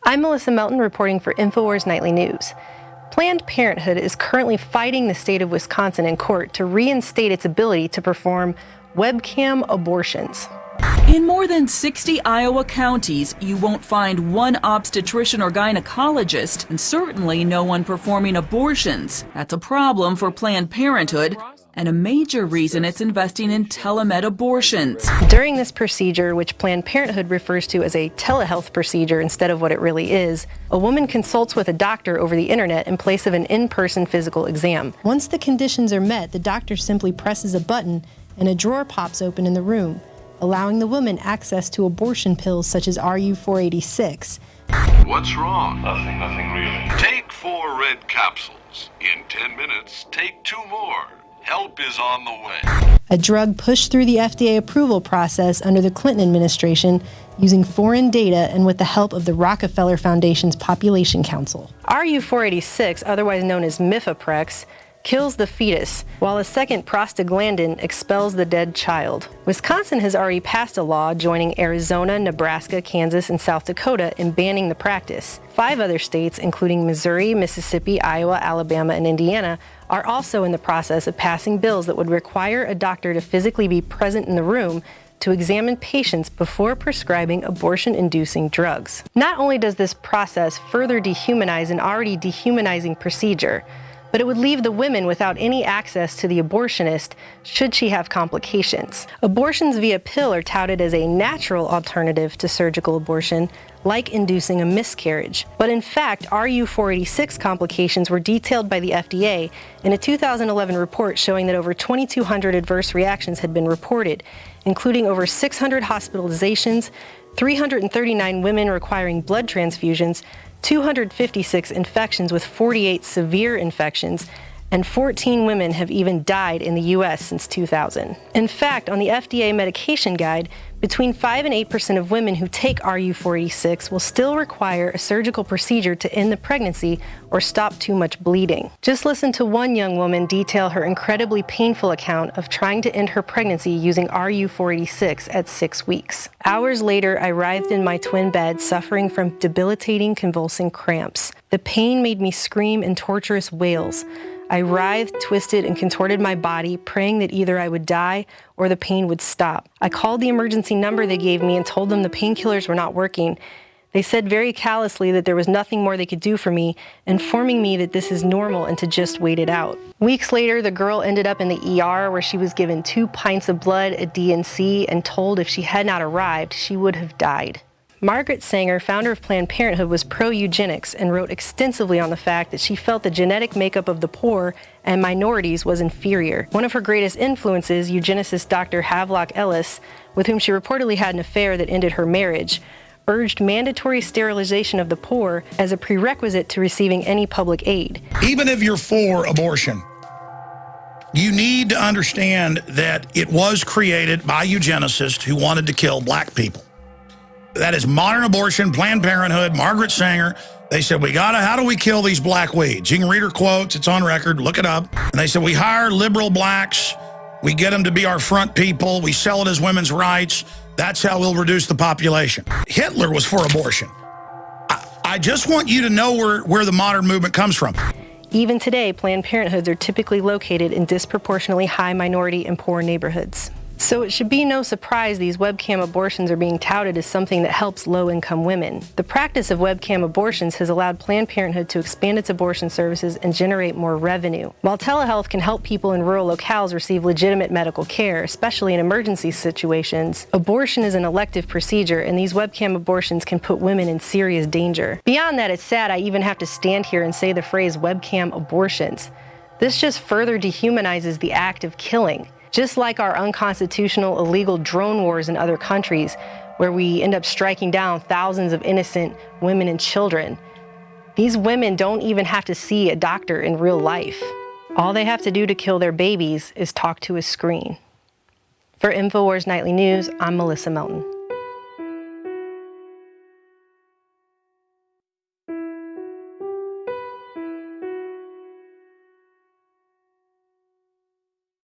I'm Melissa Melton reporting for InfoWars Nightly News. Planned Parenthood is currently fighting the state of Wisconsin in court to reinstate its ability to perform webcam abortions. In more than 60 Iowa counties, you won't find one obstetrician or gynecologist, and certainly no one performing abortions. That's a problem for Planned Parenthood, and a major reason it's investing in telemed abortions. During this procedure, which Planned Parenthood refers to as a telehealth procedure instead of what it really is, a woman consults with a doctor over the internet in place of an in-person physical exam. Once the conditions are met, the doctor simply presses a button and a drawer pops open in the room, allowing the woman access to abortion pills such as RU-486. What's wrong? Nothing really. Take 4 red capsules. In 10 minutes, take 2 more. Help is on the way. A drug pushed through the FDA approval process under the Clinton administration using foreign data and with the help of the Rockefeller Foundation's Population Council. RU-486, otherwise known as Mifeprex, kills the fetus, while a second prostaglandin expels the dead child. Wisconsin has already passed a law joining Arizona, Nebraska, Kansas, and South Dakota in banning the practice. 5 other states, including Missouri, Mississippi, Iowa, Alabama, and Indiana, are also in the process of passing bills that would require a doctor to physically be present in the room to examine patients before prescribing abortion-inducing drugs. Not only does this process further dehumanize an already dehumanizing procedure, but it would leave the women without any access to the abortionist should she have complications. Abortions via pill are touted as a natural alternative to surgical abortion, like inducing a miscarriage. But in fact, RU-486 complications were detailed by the FDA in a 2011 report showing that over 2,200 adverse reactions had been reported, including over 600 hospitalizations, 339 women requiring blood transfusions, 256 infections with 48 severe infections, and 14 women have even died in the U.S. since 2000. In fact, on the FDA medication guide, between 5 and 8% of women who take RU-486 will still require a surgical procedure to end the pregnancy or stop too much bleeding. Just listen to one young woman detail her incredibly painful account of trying to end her pregnancy using RU-486 at 6 weeks. Hours later, I writhed in my twin bed, suffering from debilitating convulsing cramps. The pain made me scream in torturous wails. I writhed, twisted, and contorted my body, praying that either I would die or the pain would stop. I called the emergency number they gave me and told them the painkillers were not working. They said very callously that there was nothing more they could do for me, informing me that this is normal and to just wait it out. Weeks later, the girl ended up in the ER where she was given 2 pints of blood, a D&C, and told if she had not arrived, she would have died. Margaret Sanger, founder of Planned Parenthood, was pro-eugenics and wrote extensively on the fact that she felt the genetic makeup of the poor and minorities was inferior. One of her greatest influences, eugenicist Dr. Havelock Ellis, with whom she reportedly had an affair that ended her marriage, urged mandatory sterilization of the poor as a prerequisite to receiving any public aid. Even if you're for abortion, you need to understand that it was created by eugenicists who wanted to kill black people. That is modern abortion, Planned Parenthood, Margaret Sanger. They said, how do we kill these black weeds? You can read her quotes, it's on record, look it up. And they said, we hire liberal blacks, we get them to be our front people, we sell it as women's rights, that's how we'll reduce the population. Hitler was for abortion. I just want you to know where the modern movement comes from. Even today, Planned Parenthoods are typically located in disproportionately high minority and poor neighborhoods. So it should be no surprise these webcam abortions are being touted as something that helps low-income women. The practice of webcam abortions has allowed Planned Parenthood to expand its abortion services and generate more revenue. While telehealth can help people in rural locales receive legitimate medical care, especially in emergency situations, abortion is an elective procedure, and these webcam abortions can put women in serious danger. Beyond that, it's sad I even have to stand here and say the phrase webcam abortions. This just further dehumanizes the act of killing. Just like our unconstitutional, illegal drone wars in other countries, where we end up striking down thousands of innocent women and children, these women don't even have to see a doctor in real life. All they have to do to kill their babies is talk to a screen. For InfoWars Nightly News, I'm Melissa Melton.